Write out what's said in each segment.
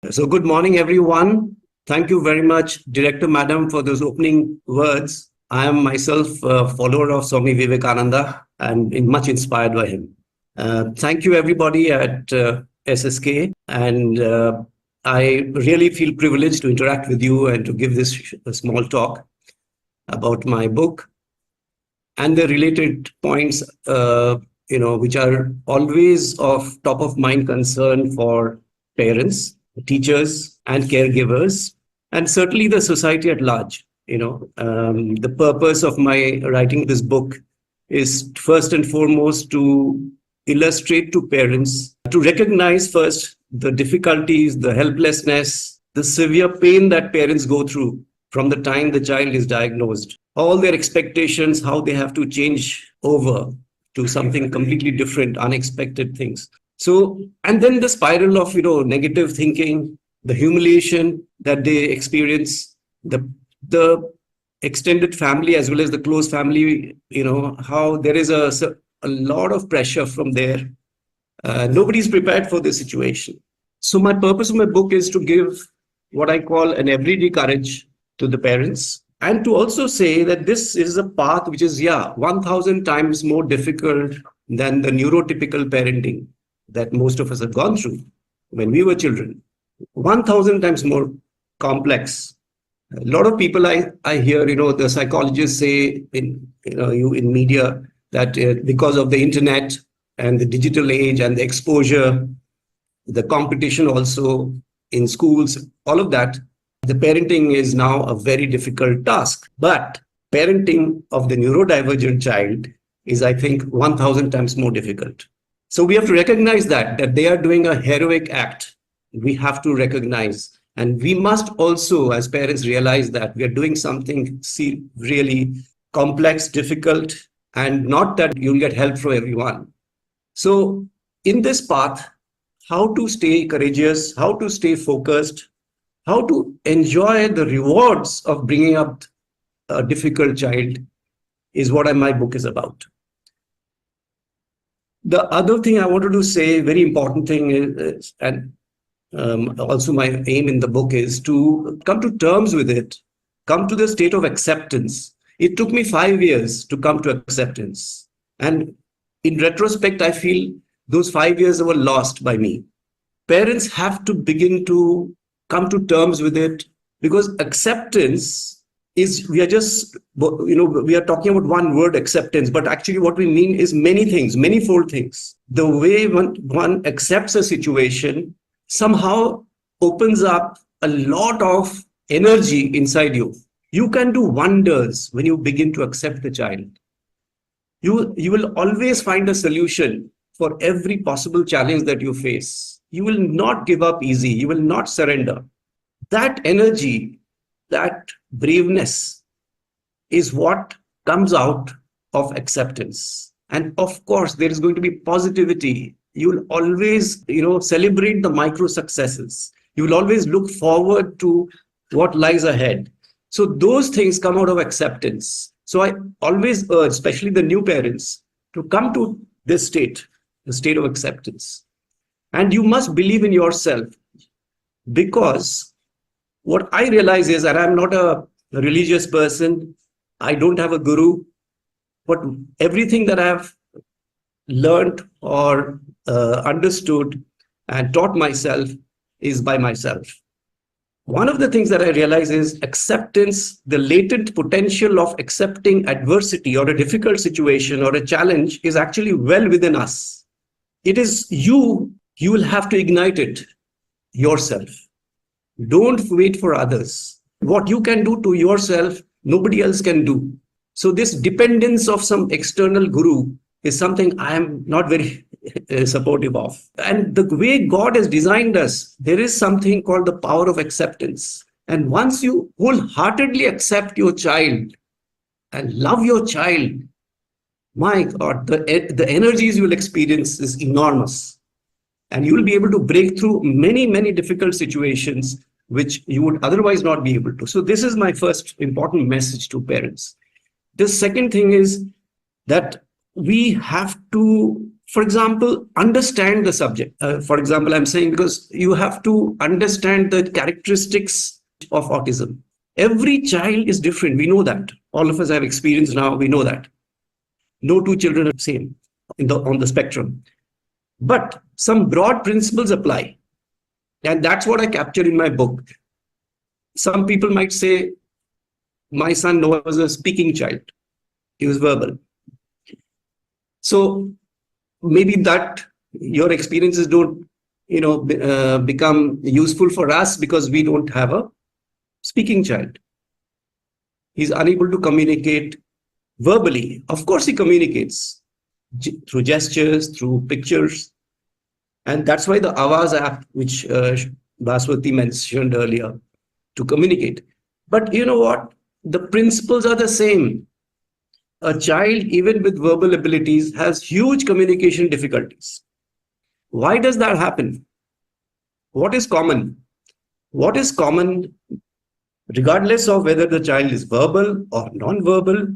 So good morning, everyone. Thank you very much, Director Madam, for those opening words. I am myself a follower of Swami Vivekananda and much inspired by him. Thank you, everybody at SSK. And I really feel privileged to interact with you and to give this small talk about my book and the related points, which are always of top of mind concern for parents, teachers, and caregivers, and certainly the society at large. The purpose of my writing this book is first and foremost to illustrate to parents, to recognize first the difficulties, the helplessness, the severe pain that parents go through from the time the child is diagnosed, all their expectations, how they have to change over to something completely different, unexpected things. So, and then the spiral of, negative thinking, the humiliation that they experience, the extended family as well as the close family, how there is a lot of pressure from there. Nobody's prepared for this situation. So my purpose of my book is to give what I call an everyday courage to the parents, and to also say that this is a path which is, 1,000 times more difficult than the neurotypical parenting that most of us have gone through when we were children. 1,000 times more complex. A lot of people I hear, the psychologists say in media that because of the internet and the digital age and the exposure, the competition also in schools, all of that, the parenting is now a very difficult task. But parenting of the neurodivergent child is, I think, 1,000 times more difficult. So we have to recognize that they are doing a heroic act. We have to recognize. And we must also, as parents, realize that we are doing something really complex, difficult, and not that you'll get help from everyone. So in this path, how to stay courageous, how to stay focused, how to enjoy the rewards of bringing up a difficult child is what my book is about. The other thing I wanted to say, very important thing is, and also my aim in the book is to come to terms with it, come to the state of acceptance. It took me 5 years to come to acceptance. And in retrospect, I feel those 5 years were lost by me. Parents have to begin to come to terms with it, because acceptance is, we are talking about one word, acceptance, but actually what we mean is many things, manifold things. The way one accepts a situation somehow opens up a lot of energy inside you. You can do wonders when you begin to accept the child. You will always find a solution for every possible challenge that you face. You will not give up easy. You will not surrender. That energy, that braveness is what comes out of acceptance. And of course, there is going to be positivity. You will always, celebrate the micro successes. You will always look forward to what lies ahead. So those things come out of acceptance. So I always urge, especially the new parents, to come to this state, the state of acceptance. And you must believe in yourself, because what I realize is that I'm not a religious person. I don't have a guru, but everything that I've learned or understood and taught myself is by myself. One of the things that I realize is acceptance, the latent potential of accepting adversity or a difficult situation or a challenge is actually well within us. It is you will have to ignite it yourself. Don't wait for others. What you can do to yourself, nobody else can do. So this dependence of some external guru is something I am not very supportive of. And the way God has designed us, there is something called the power of acceptance. And once you wholeheartedly accept your child and love your child, my God, the energies you will experience is enormous. And you will be able to break through many, many difficult situations which you would otherwise not be able to. So this is my first important message to parents. The second thing is that we have to For example, understand the subject. For example, I'm saying because you have to understand the characteristics of autism. Every child is different. We know that. All of us have experience now. We know that. No two children are the same on the spectrum. But some broad principles apply. And that's what I capture in my book. Some people might say, my son Noah was a speaking child. He was verbal. So maybe that your experiences don't, become useful for us because we don't have a speaking child. He's unable to communicate verbally. Of course, he communicates through gestures, through pictures. And that's why the Avaz app, which Baswati mentioned earlier, to communicate. But you know what? The principles are the same. A child, even with verbal abilities, has huge communication difficulties. Why does that happen? What is common? What is common, regardless of whether the child is verbal or non-verbal?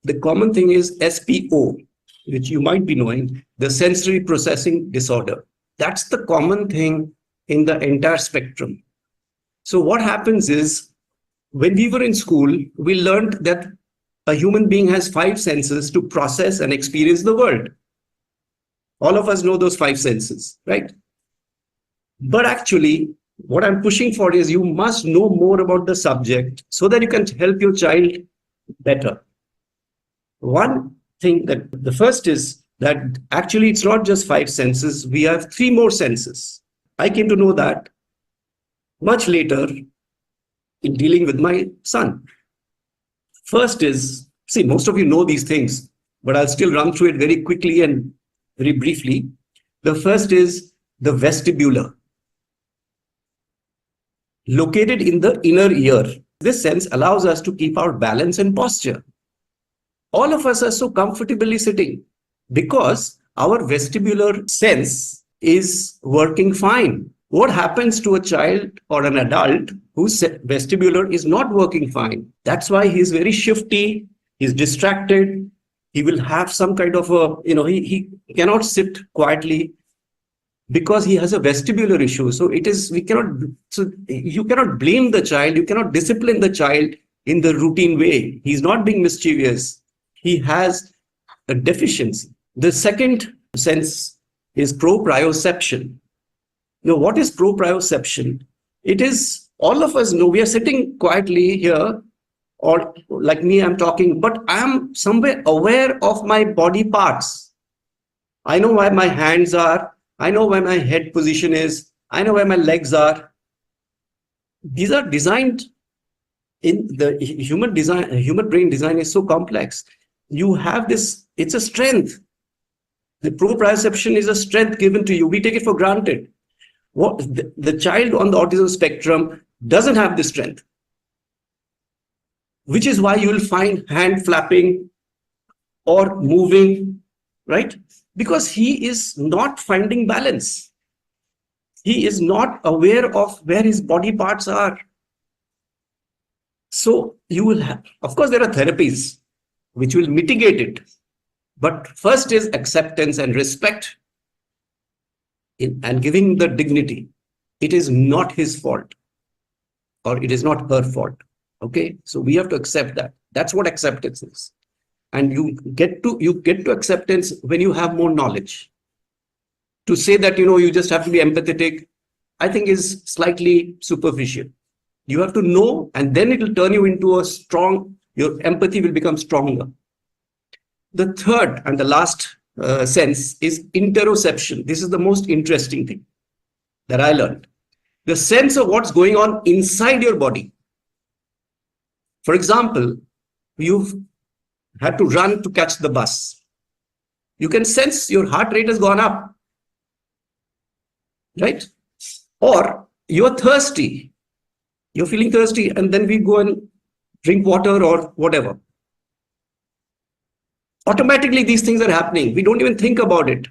The common thing is SPO, which you might be knowing, the sensory processing disorder. That's the common thing in the entire spectrum. So what happens is, when we were in school, we learned that a human being has 5 senses to process and experience the world. All of us know those 5 senses, right? But actually, what I'm pushing for is you must know more about the subject so that you can help your child better. One thing that the first is that actually it's not just 5 senses, we have 3 more senses. I came to know that much later in dealing with my son. First is, see, most of you know these things, but I'll still run through it very quickly and very briefly. The first is the vestibular, located in the inner ear. This sense allows us to keep our balance and posture. All of us are so comfortably sitting because our vestibular sense is working fine. What happens to a child or an adult whose vestibular is not working fine? That's why he's very shifty, he's distracted, he will have some kind of a, he cannot sit quietly because he has a vestibular issue. So you cannot blame the child, you cannot discipline the child in the routine way. He's not being mischievous. He has a deficiency. The second sense is proprioception. Now, what is proprioception? It is, all of us know, we are sitting quietly here, or like me, I'm talking, but I'm somewhere aware of my body parts. I know where my hands are. I know where my head position is. I know where my legs are. These are designed in the human design. Human brain design is so complex. You have this, it's a strength. The proprioception is a strength given to you. We take it for granted. What the child on the autism spectrum doesn't have this strength, which is why you will find hand flapping or moving, right? Because he is not finding balance. He is not aware of where his body parts are. So you will have, of course, there are therapies which will mitigate it. But first is acceptance and respect and giving the dignity. It is not his fault, or it is not her fault. Okay, so we have to accept that. That's what acceptance is. And you get to acceptance when you have more knowledge. To say that you just have to be empathetic, I think is slightly superficial. You have to know, and then it will turn you into your empathy will become stronger. The third and the last sense is interoception. This is the most interesting thing that I learned. The sense of what's going on inside your body. For example, you've had to run to catch the bus. You can sense your heart rate has gone up, right? Or you're thirsty. You're feeling thirsty, and then we go and drink water or whatever. Automatically, these things are happening. We don't even think about it.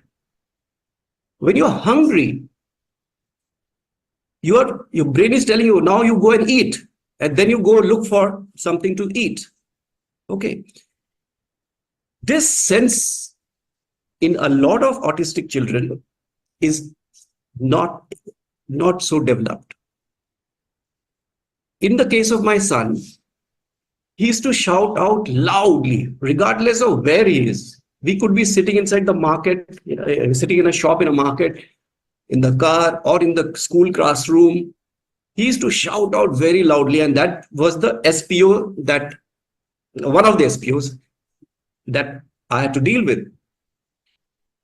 When you're hungry, your brain is telling you, now you go and eat. And then you go look for something to eat. Okay. This sense in a lot of autistic children is not so developed. In the case of my son, he used to shout out loudly, regardless of where he is. We could be sitting inside the market, sitting in a shop in a market, in the car, or in the school classroom. He used to shout out very loudly, and that was the SPO that one of the SPOs that I had to deal with.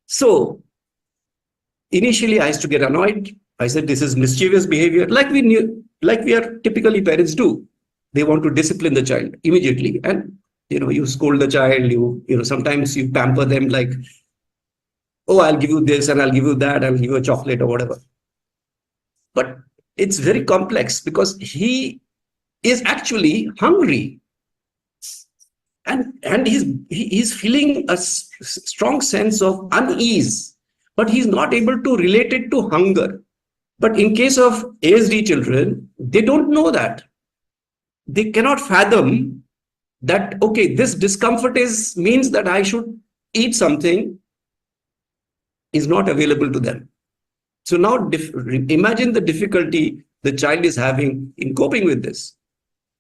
So initially, I used to get annoyed. I said, "This is mischievous behavior," like we are typically parents do. They want to discipline the child immediately, and you scold the child. Sometimes you pamper them like, "Oh, I'll give you this and I'll give you that. I'll give you a chocolate or whatever." But it's very complex because he is actually hungry, and he's feeling a strong sense of unease, but he's not able to relate it to hunger. But in case of ASD children, they don't know that. They cannot fathom that, okay, this discomfort means that I should eat something, is not available to them. So now imagine the difficulty the child is having in coping with this.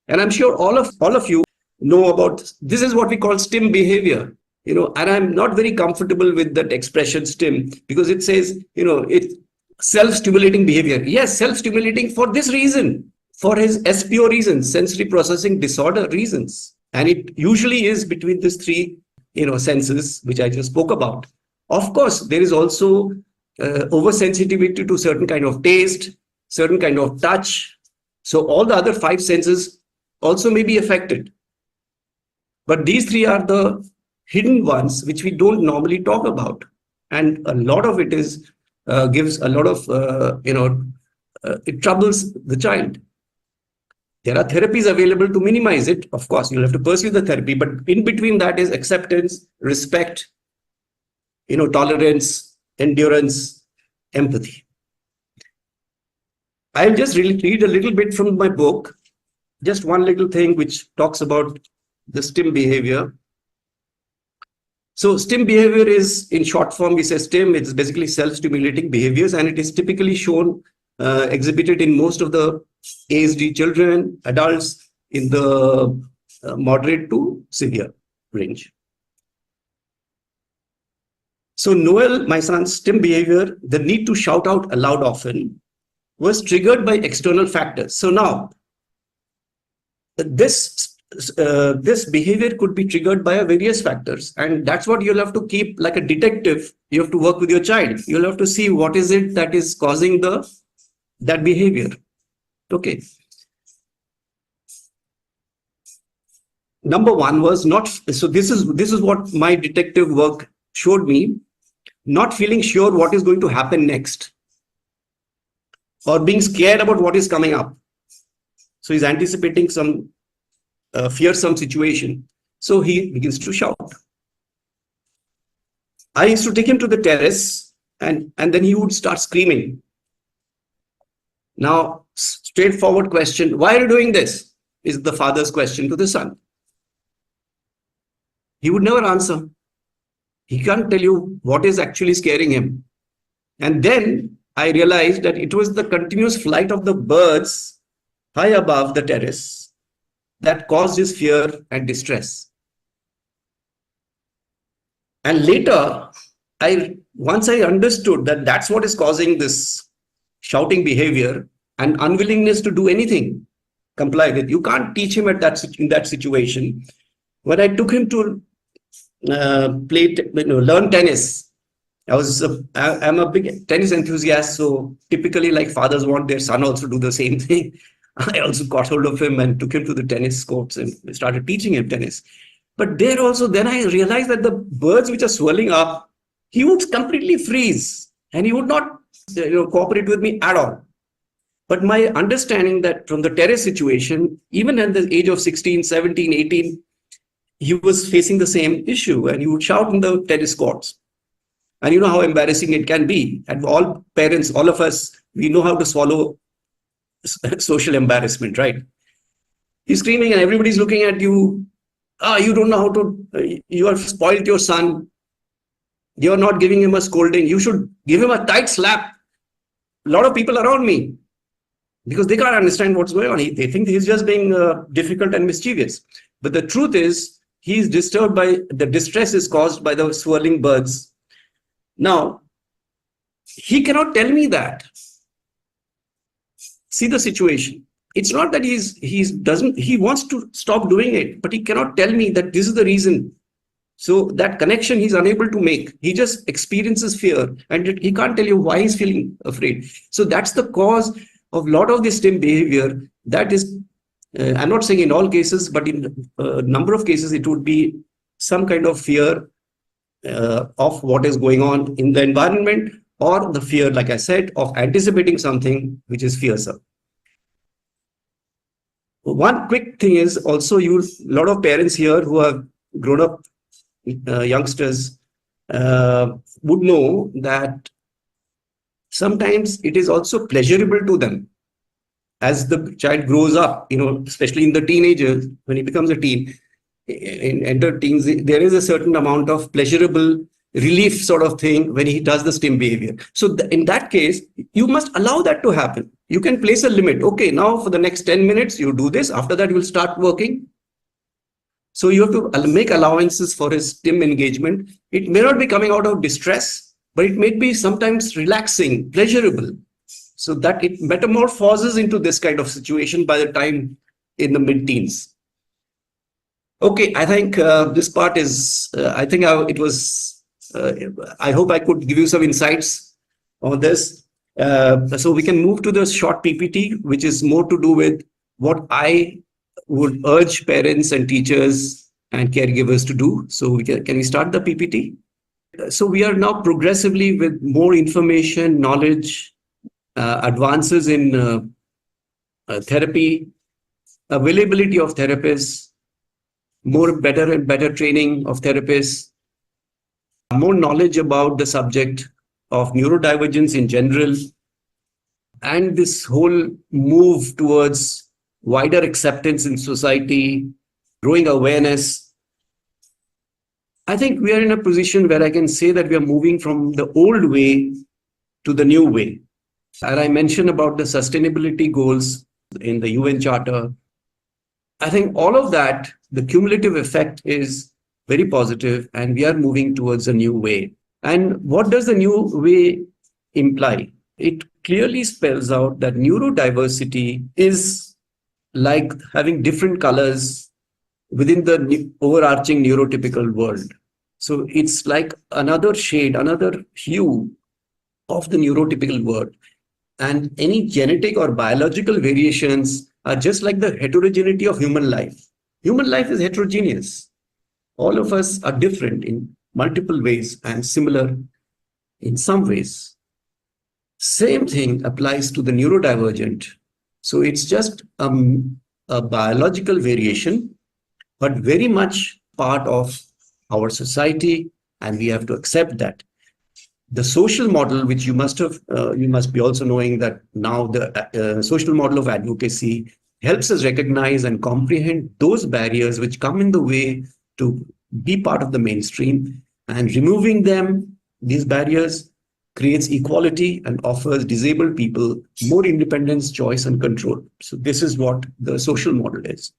And I'm sure all of you know about, this is what we call STIM behavior, and I'm not very comfortable with that expression STIM, because it says, it's self-stimulating behavior. Yes, self-stimulating for this reason, for his SPO reasons, sensory processing disorder reasons. And it usually is between these three, senses, which I just spoke about. Of course, there is also oversensitivity to certain kind of taste, certain kind of touch. So all the other 5 senses also may be affected. But these 3 are the hidden ones, which we don't normally talk about. And a lot of it gives a lot of, it troubles the child. There are therapies available to minimize it. Of course, you'll have to pursue the therapy, but in between that is acceptance, respect, tolerance, endurance, empathy. I'll just read a little bit from my book, just one little thing which talks about the STIM behavior. So STIM behavior is, in short form, we say STIM, it's basically self-stimulating behaviors, and it is typically shown, exhibited in most of the ASD children, adults in the moderate to severe range. So Noel, my son's STIM behavior, the need to shout out aloud often, was triggered by external factors. So now, this behavior could be triggered by various factors, and that's what you'll have to keep like a detective. You have to work with your child. You'll have to see what is it that is causing that behavior. Okay. Number one was not. So this is what my detective work showed me. Not feeling sure what is going to happen next, or being scared about what is coming up. So he's anticipating some fearsome situation. So he begins to shout. I used to take him to the terrace, and then he would start screaming. Now, straightforward question, why are you doing this? Is the father's question to the son. He would never answer. He can't tell you what is actually scaring him. And then I realized that it was the continuous flight of the birds high above the terrace that caused his fear and distress. And later, once I understood that that's what is causing this shouting behavior and unwillingness to do anything, comply with. You can't teach him in that situation. When I took him to learn tennis, I'm a big tennis enthusiast, so typically like fathers want their son also do the same thing. I also got hold of him and took him to the tennis courts and started teaching him tennis. But there also, then I realized that the birds which are swirling up, he would completely freeze and he would not cooperate with me at all. But my understanding that from the terrace situation, even at the age of 16, 17, 18, he was facing the same issue and he would shout in the tennis courts. And you know how embarrassing it can be. And all parents, all of us, we know how to swallow social embarrassment, right? He's screaming and everybody's looking at you. You don't know how to, you have spoiled your son. You're not giving him a scolding. You should give him a tight slap. A lot of people around me, because they can't understand what's going on. They think he's just being difficult and mischievous. But the truth is, he's disturbed by the distress is caused by the swirling birds. Now, he cannot tell me that. See the situation. It's not that he wants to stop doing it, but he cannot tell me that this is the reason. So that connection he's unable to make. He just experiences fear, and he can't tell you why he's feeling afraid. So that's the cause of a lot of this STEM behavior. That is, I'm not saying in all cases, but in a number of cases, it would be some kind of fear of what is going on in the environment, or the fear, like I said, of anticipating something which is fearsome. One quick thing is also, a lot of parents here who have grown up youngsters would know that sometimes it is also pleasurable to them as the child grows up, especially in the teenagers, when he becomes a teen, enter teens, there is a certain amount of pleasurable relief sort of thing when he does the STEM behavior. So in that case, you must allow that to happen. You can place a limit. Okay, now for the next 10 minutes, you do this. After that, you will start working. So you have to make allowances for his STEM engagement. It may not be coming out of distress, but it may be sometimes relaxing, pleasurable, so that it metamorphoses into this kind of situation by the time in the mid-teens. Okay, I think this part is, I hope I could give you some insights on this. So we can move to the short PPT, which is more to do with what I would urge parents and teachers and caregivers to do. So can we start the PPT? So we are now progressively, with more information, knowledge, advances in therapy, availability of therapists, better and better training of therapists, more knowledge about the subject of neurodivergence in general, and this whole move towards wider acceptance in society, growing awareness. I think we are in a position where I can say that we are moving from the old way to the new way. And I mentioned about the sustainability goals in the UN Charter. I think all of that, the cumulative effect is very positive, and we are moving towards a new way. And what does the new way imply? It clearly spells out that neurodiversity is like having different colors within the overarching neurotypical world. So it's like another shade, another hue of the neurotypical world. And any genetic or biological variations are just like the heterogeneity of human life. Human life is heterogeneous. All of us are different in multiple ways and similar in some ways. Same thing applies to the neurodivergent. So it's just a biological variation, but very much part of our society, and we have to accept that. The social model, which you must be also knowing that now the social model of advocacy helps us recognize and comprehend those barriers which come in the way to be part of the mainstream, and removing them, these barriers, creates equality and offers disabled people more independence, choice, and control. So this is what the social model is.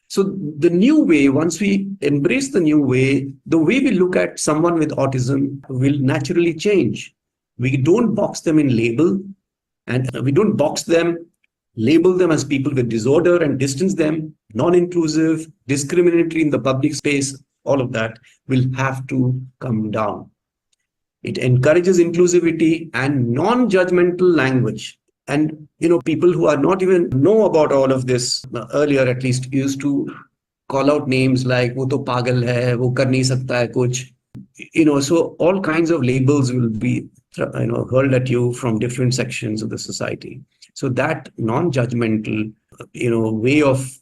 So the new way, once we embrace the new way, the way we look at someone with autism will naturally change. We don't box them in label, and we don't box them, label them as people with disorder and distance them, non-inclusive, discriminatory in the public space. All of that will have to come down. It encourages inclusivity and non-judgmental language. And, people who are not even know about all of this, earlier at least, used to call out names like, wo to pagal hai, wo kar nahi sakta hai kuch. So all kinds of labels will be, hurled at you from different sections of the society. So that non-judgmental, way of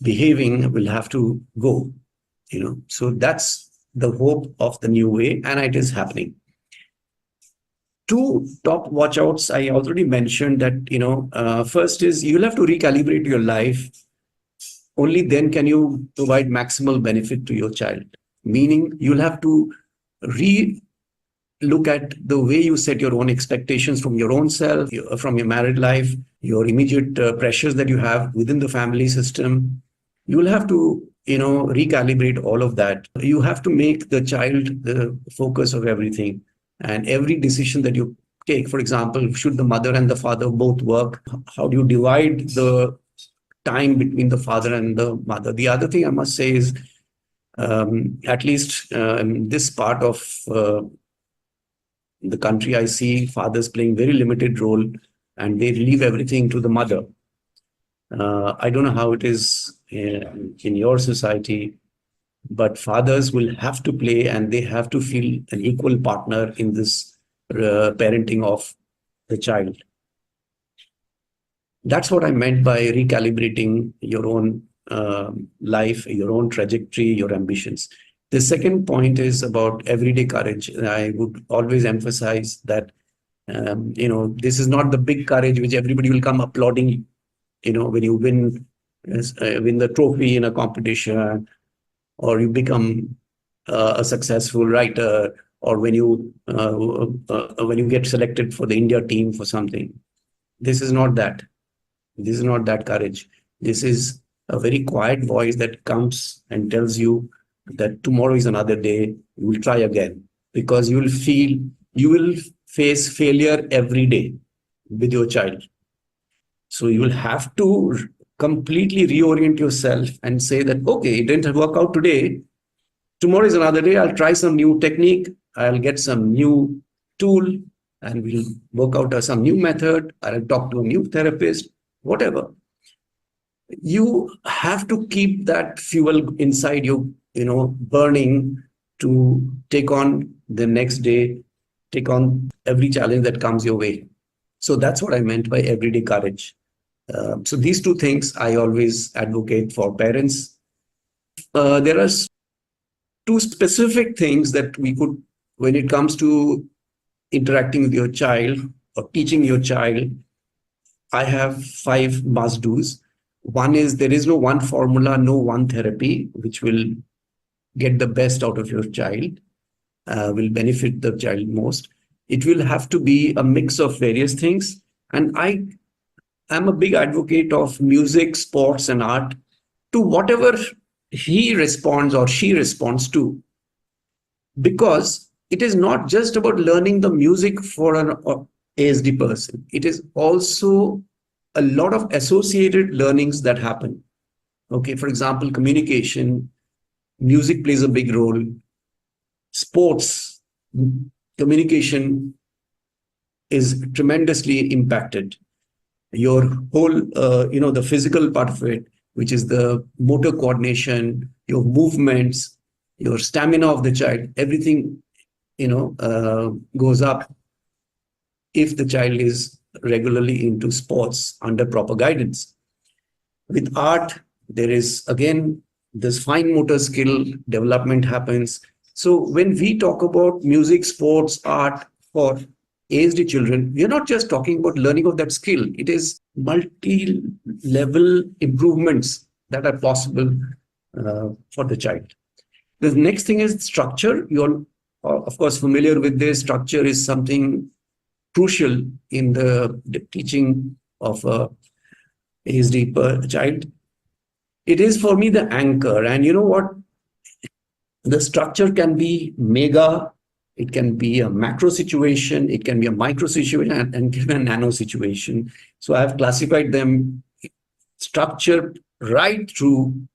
behaving will have to go, So that's the hope of the new way, and it is happening. Two top watchouts I already mentioned that, first is you'll have to recalibrate your life. Only then can you provide maximal benefit to your child. Meaning you'll have to look at the way you set your own expectations from your own self, from your married life, your immediate pressures that you have within the family system. You will have to, recalibrate all of that. You have to make the child the focus of everything, and every decision that you take. For example, should the mother and the father both work? How do you divide the time between the father and the mother? The other thing I must say is, at least in this part of the country, I see fathers playing very limited role, and they leave everything to the mother. I don't know how it is in your society, but fathers will have to play, and they have to feel an equal partner in this parenting of the child. That's what I meant by recalibrating your own life, your own trajectory, your ambitions. The second point is about everyday courage. I would always emphasize that, this is not the big courage which everybody will come applauding, when you win the trophy in a competition, or you become a successful writer, or when you get selected for the India team for something. This is not that. This is not that courage. This is a very quiet voice that comes and tells you that tomorrow is another day. You will try again, because you will face failure every day with your child. So you will have to completely reorient yourself and say that, okay, it didn't work out today. Tomorrow is another day. I'll try some new technique. I'll get some new tool, and we'll work out some new method. I'll talk to a new therapist, whatever. You have to keep that fuel inside you, burning to take on the next day, take on every challenge that comes your way. So that's what I meant by everyday courage. So these two things I always advocate for parents. There are two specific things that we could, when it comes to interacting with your child or teaching your child, I have 5 must-dos. One is, there is no one formula, no one therapy, which will get the best out of your child, will benefit the child most. It will have to be a mix of various things. And I am a big advocate of music, sports, and art to whatever he responds or she responds to. Because it is not just about learning the music for an ASD person. It is also a lot of associated learnings that happen. Okay, for example, communication, music plays a big role. Sports, communication is tremendously impacted. Your whole, the physical part of it, which is the motor coordination, your movements, your stamina of the child, everything, goes up if the child is regularly into sports under proper guidance. With art, there is, again, this fine motor skill development happens. So when we talk about music, sports, art for ASD children, we are not just talking about learning of that skill. It is multi-level improvements that are possible for the child. The next thing is structure. You're, of course, familiar with this. Structure is something crucial in the teaching of a ASD child. It is, for me, the anchor. And you know what? The structure can be mega, it can be a macro situation, it can be a micro situation, and can be a nano situation. So I've classified them. Structure right through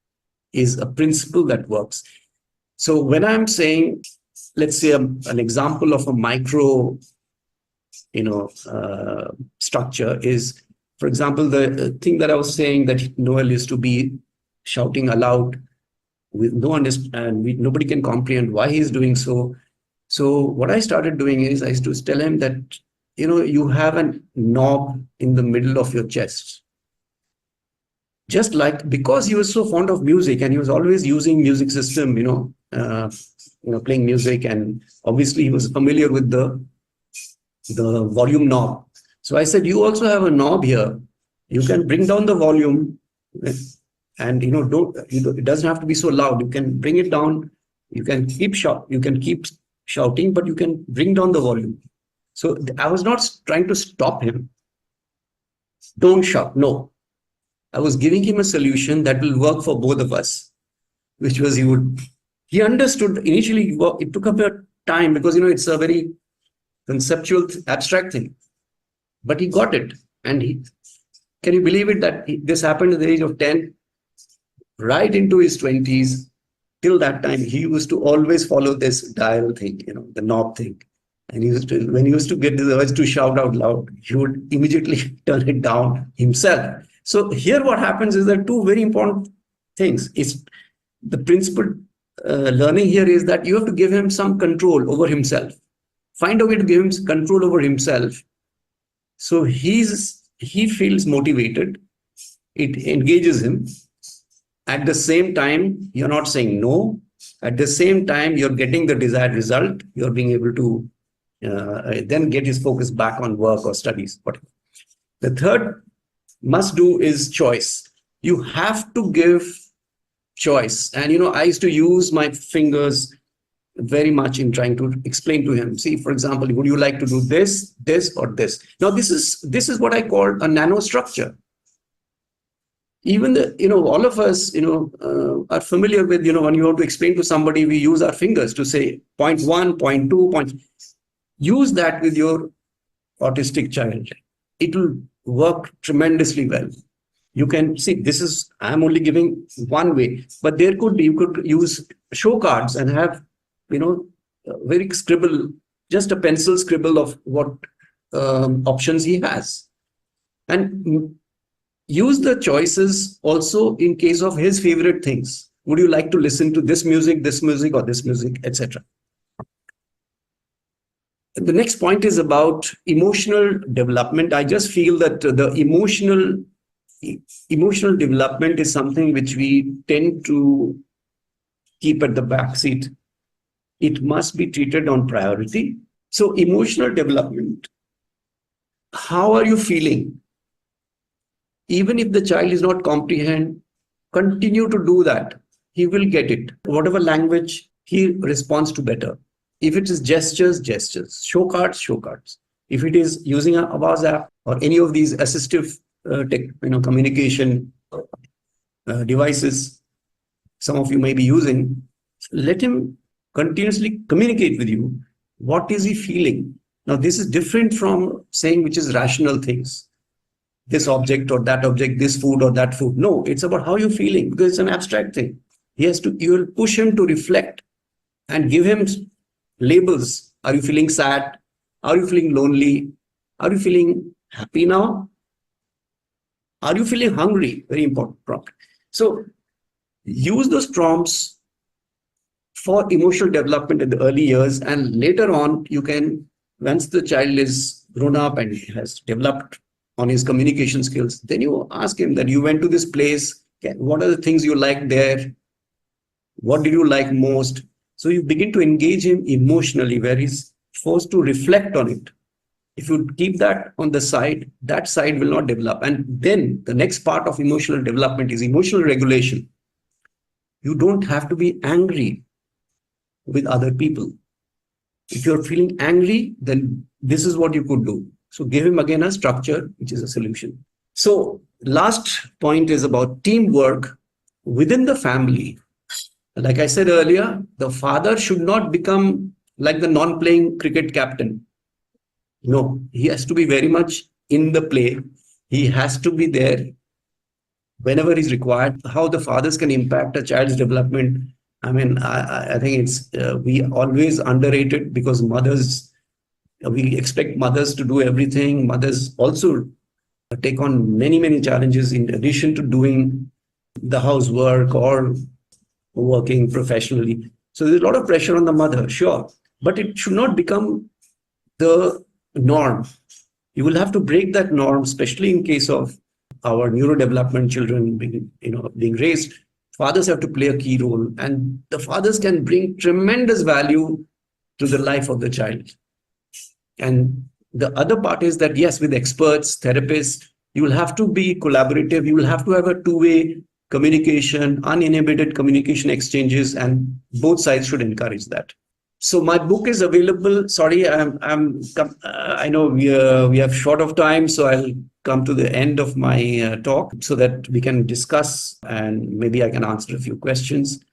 is a principle that works. So when I'm saying, let's say an example of a micro, structure is, for example, the thing that I was saying, that Noel is to be shouting aloud with no understand, nobody can comprehend why he's doing so. So what I started doing is, I used to tell him that, you have a knob in the middle of your chest. Just like, because he was so fond of music and he was always using music system, playing music, and obviously he was familiar with the volume knob. So I said, you also have a knob here. You can bring down the volume, and it doesn't have to be so loud. You can bring it down. You can keep shouting, but you can bring down the volume. So I was not trying to stop him. Don't shout. No. I was giving him a solution that will work for both of us, which was he understood initially. It took up a time because, it's a very conceptual, abstract thing, but he got it. And can you believe it that this happened at the age of 10, right into his 20s. Till that time, he used to always follow this dial thing, the knob thing. And when he used to get the urge to shout out loud, he would immediately turn it down himself. So here what happens is that two very important things. It's the principal learning here is that you have to give him some control over himself. Find a way to give him control over himself. So he feels motivated. It engages him. At the same time, you're not saying no. At the same time, you're getting the desired result. You're being able to then get his focus back on work or studies. Whatever. The third must do is choice. You have to give choice. And, I used to use my fingers very much in trying to explain to him. See, for example, would you like to do this, this, or this? Now, this is what I call a nanostructure. Even all of us, are familiar with, when you want to explain to somebody, we use our fingers to say point 1, point 2, point. Use that with your autistic child. It will work tremendously well. You can see I'm only giving one way, but you could use show cards and have, very scribble, just a pencil scribble of what options he has. And use the choices also in case of his favorite things. Would you like to listen to this music, or this music, etc.? The next point is about emotional development. I just feel that the emotional development is something which we tend to keep at the back seat. It must be treated on priority. So emotional development. How are you feeling? Even if the child is not comprehend, continue to do that. He will get it. Whatever language he responds to better. If it is gestures, show cards. If it is using a Avaz app or any of these assistive communication devices, some of you may be using, let him continuously communicate with you. What is he feeling? Now, this is different from saying which is rational things. This object or that object, this food or that food. No, it's about how you're feeling because it's an abstract thing. You will push him to reflect and give him labels. Are you feeling sad? Are you feeling lonely? Are you feeling happy now? Are you feeling hungry? Very important prompt. So use those prompts for emotional development in the early years, and later on you can, once the child is grown up and has developed on his communication skills, then you ask him that you went to this place. What are the things you liked there? What did you like most? So you begin to engage him emotionally where he's forced to reflect on it. If you keep that on the side, that side will not develop. And then the next part of emotional development is emotional regulation. You don't have to be angry with other people. If you're feeling angry, then this is what you could do. So give him again a structure, which is a solution. So last point is about teamwork within the family. Like I said earlier, the father should not become like the non-playing cricket captain. No, he has to be very much in the play. He has to be there whenever he's required. How the fathers can impact a child's development. I mean, I think it's we always underrate it because we expect mothers to do everything. Mothers also take on many challenges in addition to doing the housework or working professionally. So there's a lot of pressure on the mother, sure, but it should not become the norm. You will have to break that norm, especially in case of our neurodevelopment children being raised. Fathers have to play a key role, and the fathers can bring tremendous value to the life of the child. And the other part is that, yes, with experts, therapists, you will have to be collaborative. You will have to have a two-way communication, uninhibited communication exchanges, and both sides should encourage that. So my book is available. Sorry, I know we have short of time, so I'll come to the end of my talk so that we can discuss and maybe I can answer a few questions.